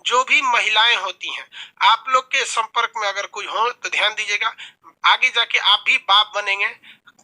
जो भी महिलाएं होती हैं, आप लोग के संपर्क में अगर कोई हो तो ध्यान दीजिएगा। आगे जाके आप भी बाप बनेंगे।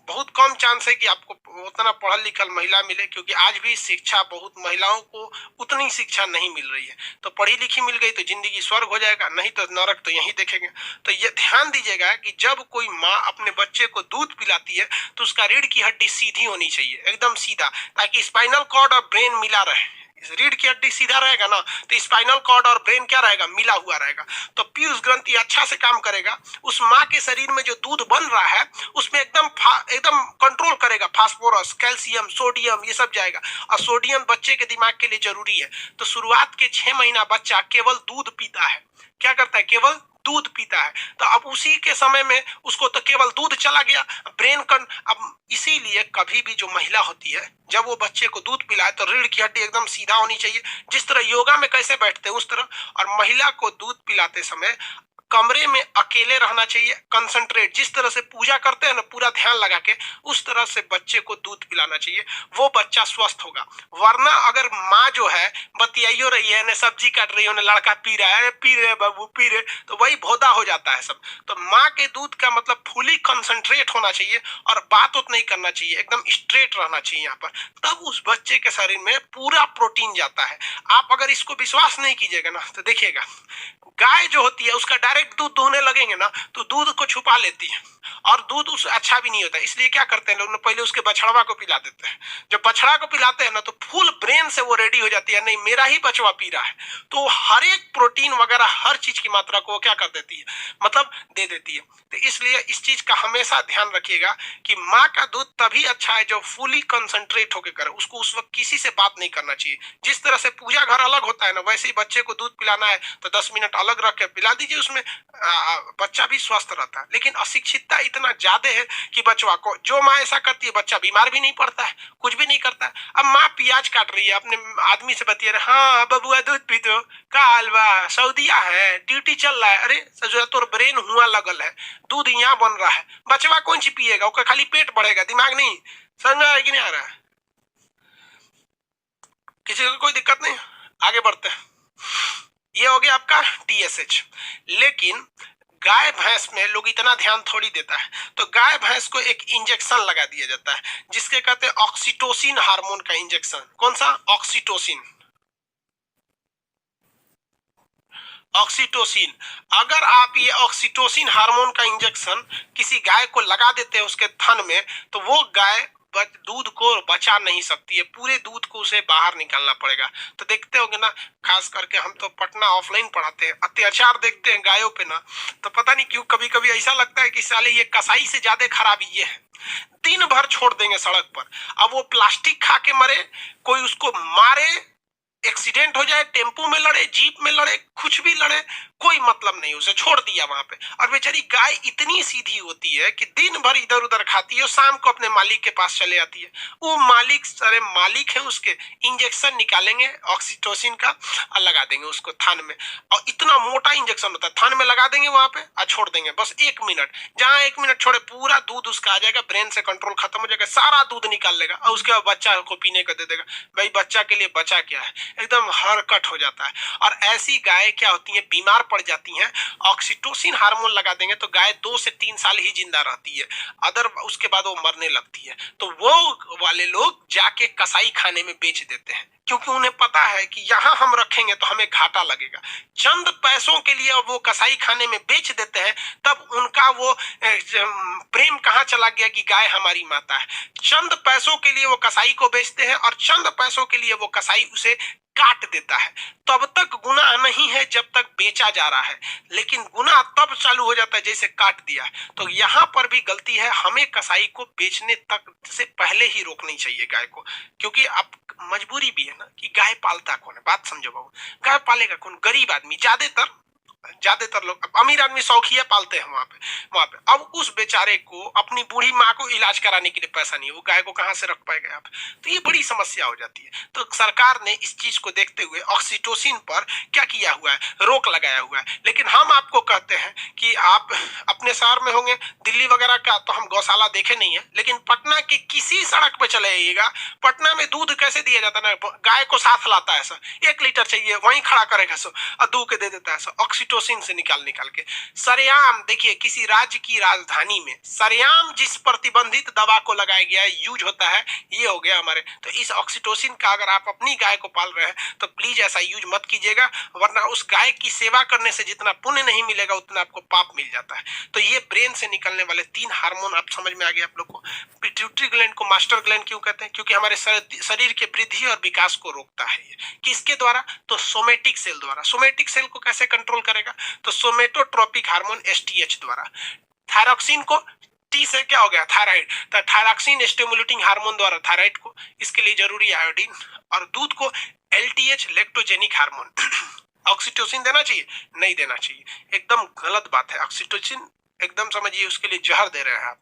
बहुत कम चांस है कि आपको उतना पढ़ल लिखल महिला मिले, क्योंकि आज भी शिक्षा बहुत महिलाओं को उतनी शिक्षा नहीं मिल रही है। तो पढ़ी लिखी मिल गई तो जिंदगी स्वर्ग हो जाएगा, नहीं तो नरक तो यहीं देखेंगे। तो ये ध्यान दीजिएगा कि जब कोई माँ अपने बच्चे को दूध पिलाती है तो उसका रीढ़ की हड्डी सीधी होनी चाहिए, एकदम सीधा, ताकि स्पाइनल कॉर्ड और ब्रेन मिला रहे। रीढ़ की हड्डी सीधा रहेगा ना तो स्पाइनल कॉर्ड और ब्रेन क्या रहेगा, मिला हुआ रहेगा। तो पीयूष ग्रंथि अच्छा से काम करेगा। उस माँ के शरीर में जो दूध बन रहा है उसमें एकदम एकदम कंट्रोल करेगा। फास्फोरस, कैल्शियम, सोडियम ये सब जाएगा। और सोडियम बच्चे के दिमाग के लिए जरूरी है। तो शुरुआत के 6 महीना बच्चा केवल दूध पीता है। क्या करता है, केवल दूध पीता है। तो अब उसी के समय में उसको तो केवल दूध चला गया, ब्रेन कन। अब इसीलिए कभी भी जो महिला होती है जब वो बच्चे को दूध पिलाए तो रीढ़ की हड्डी एकदम सीधा होनी चाहिए, जिस तरह योगा में कैसे बैठते हैं उस तरह। और महिला को दूध पिलाते समय कमरे में अकेले रहना चाहिए, कंसंट्रेट, जिस तरह से पूजा करते हैं ना पूरा ध्यान लगा के, उस तरह से बच्चे को दूध पिलाना चाहिए। वो बच्चा स्वस्थ होगा। वरना अगर माँ जो है बतियाइयो रही है, ने सब्जी काट रही है, ने लड़का पी रहा है, पी रहे बाबू पी रहे, तो वही भोदा हो जाता है सब। तो माँ के दूध का मतलब फुली कंसंट्रेट होना चाहिए और बात उत नहीं करना चाहिए, एकदम स्ट्रेट रहना चाहिए यहाँ पर। तब उस बच्चे के शरीर में पूरा प्रोटीन जाता है। आप अगर इसको विश्वास नहीं कीजिएगा ना तो देखिएगा, गाय जो होती है उसका डायरेक्ट दूध दूहने लगेंगे ना तो दूध को छुपा लेती है और दूध उस अच्छा भी नहीं होता। इसलिए क्या करते हैं लोग, पहले उसके बछड़वा को पिला देते हैं। जब बछड़ा को पिलाते हैं ना तो फुल ब्रेन से वो रेडी हो जाती है, नहीं मेरा ही बछवा पी रहा है। तो हर एक प्रोटीन वगैरह हर चीज की मात्रा को वो क्या कर देती है, मतलब दे देती है। तो इसलिए इस चीज का हमेशा ध्यान रखिएगा कि माँ का दूध तभी अच्छा है जब फुली कंसंट्रेट होकर करे। उसको उस वक्त किसी से बात नहीं करना चाहिए। जिस तरह से पूजा घर अलग होता है ना, वैसे ही बच्चे को दूध पिलाना है तो 10 मिनट अलग रख के पिला दीजिए। उसमें बच्चा भी स्वस्थ रहता है। लेकिन अशिक्षितता इतना ज्यादा है कि बच्चा को, जो माँ ऐसा करती है बच्चा बीमार भी नहीं पड़ता है, कुछ भी नहीं करता है। अब माँ प्याज काट रही है, अपने आदमी से बतिया रहे, हाँ बबुआ दूध पी दो, का हलवा सऊदिया है, ड्यूटी चल रहा है। अरे सजोरा तोर ब्रेन हुआ लगल है, दूध यहाँ बन रहा है, बचवा कौन सी पिएगा, उसका खाली पेट बढ़ेगा, दिमाग नहीं। समझ आ कि नहीं आ रहा है? किसी को कोई दिक्कत नहीं, आगे बढ़ते हैं। ये हो गया आपका TSH। लेकिन गाय भैंस में लोग इतना ध्यान थोड़ी देता है। तो गाय भैंस को एक इंजेक्शन लगा दिया जाता है जिसके कहते हैं ऑक्सीटोसिन हार्मोन का इंजेक्शन। कौन सा? ऑक्सीटोसिन। ऑक्सीटोसिन। अगर आप ये ऑक्सीटोसिन हार्मोन का इंजेक्शन किसी गाय को लगा देते हैं उसके थन में, तो वो गाय दूध को बचा नहीं सकती है, पूरे दूध को उसे बाहर निकालना पड़ेगा। तो देखते होंगे ना, खास करके हम तो पटना ऑफलाइन पढ़ाते हैं, अत्याचार देखते हैं गायों पे ना, तो पता नहीं क्यों कभी कभी ऐसा लगता है कि साले ये कसाई से ज्यादा खराबी ये है। दिन भर छोड़ देंगे सड़क पर, अब वो प्लास्टिक खा के मरे, कोई उसको मारे, एक्सीडेंट हो जाए, टेम्पो में लड़े, जीप में लड़े, कुछ भी लड़े, कोई मतलब नहीं, उसे छोड़ दिया वहां पे। और बेचारी गाय इतनी सीधी होती है कि दिन भर इधर उधर खाती है और शाम को अपने मालिक के पास चले आती है। वो मालिक, सारे मालिक है उसके, इंजेक्शन निकालेंगे ऑक्सीटोसिन का और लगा देंगे उसको थान में। और इतना मोटा इंजेक्शन होता है, थान में लगा देंगे वहां पे और छोड़ देंगे बस 1 मिनट। जहां 1 मिनट छोड़े पूरा दूध उसका आ जाएगा, ब्रेन से कंट्रोल खत्म हो जाएगा, सारा दूध निकाल लेगा और उसके बाद बच्चा को पीने को दे देगा। भाई बच्चा के लिए बचा क्या है, एकदम हरकट हो जाता है। और ऐसी गाय क्या होती है, बीमार पड़ जाती हैं। ऑक्सीटोसिन हार्मोन लगा देंगे तो गाय 2 से 3 साल ही जिंदा रहती है, अदर उसके बाद वो मरने लगती है। तो वो वाले लोग जाके कसाई खाने में बेच देते हैं, क्योंकि उन्हें पता है कि यहाँ हम रखेंगे तो हमें घाटा लगेगा। चंद पैसों के लिए वो कसाई खाने में बेच देते हैं, तब उनका वो प्रेम कहाँ चला गया कि गाय हमारी माता है। चंद पैसों के लिए वो कसाई को बेचते हैं और चंद पैसों के लिए वो कसाई उसे काट देता है। तब तक गुनाह नहीं है जब तक बेचा जा रहा है, लेकिन गुनाह तब चालू हो जाता है जैसे काट दिया। तो यहाँ पर भी गलती है, हमें कसाई को बेचने तक से पहले ही रोकनी चाहिए गाय को, क्योंकि अब मजबूरी भी है ना कि गाय पालता कौन है, बात समझो बाबू। गाय पालेगा कौन? गरीब आदमी, ज्यादातर ज्यादातर लोग, अमीर आदमी शौकिया पालते हैं वहां पे। अब उस बेचारे को अपनी बूढ़ी माँ को इलाज कराने के लिए पैसा नहीं है, वो गाय को कहाँ से रख पाएगा यहाँ पे? तो ये बड़ी समस्या हो जाती है। तो सरकार ने इस चीज को देखते हुए ऑक्सीटोसिन पर क्या किया हुआ है, रोक लगाया हुआ है। लेकिन हम आपको कहते हैं कि आप अपने शहर में होंगे, दिल्ली वगैरह का तो हम गौशाला देखे नहीं है, लेकिन पटना के किसी सड़क पे चले जाइएगा, पटना में दूध कैसे दिया जाता है ना, गाय को साथ लाता है सर, 1 लीटर चाहिए वहीं खड़ा करेगा सर और दूध के दे देता है सर, ऑक्सीटोसिन से निकाल के सरेआम। देखिए किसी राज्य की राजधानी में सरेआम जिस प्रतिबंधित दवा को लगाया गया है, यूज होता है, ये हो गया हमारे। तो इस ऑक्सीटोसिन का अगर आप अपनी गाय को पाल रहे हैं तो प्लीज ऐसा यूज मत कीजिएगा, वरना उस गाय की सेवा करने से जितना पुण्य नहीं मिलेगा उतना आपको पाप मिल जाता है। तो ये ब्रेन से निकलने वाले 3 हार्मोन आप समझ में आ गए आप लोग को। पिट्यूटरी ग्लैंड को मास्टर ग्लैंड क्यों कहते हैं? क्योंकि हमारे शरीर के वृद्धि और विकास को रोकता है। ये किसके द्वारा? तो सोमेटिक सेल द्वारा। सोमेटिक सेल को कैसे कंट्रोल करेगा? तो सोमेटोट्रोपिक हार्मोन एसटीएच द्वारा। थायरॉक्सिन को, टी से क्या हो गया? थायराइड, तो थायरॉक्सिन स्टिमुलेटिंग हार्मोन द्वारा थायराइड को, इसके लिए जरूरी आयोडीन। और दूध को एलटीएच लेक्टोजेनिक हार्मोन। ऑक्सीटोसिन देना चाहिए? नहीं देना चाहिए, एकदम गलत बात है। ऑक्सीटोसिन एकदम समझिए उसके लिए जहर दे रहे हैं आप।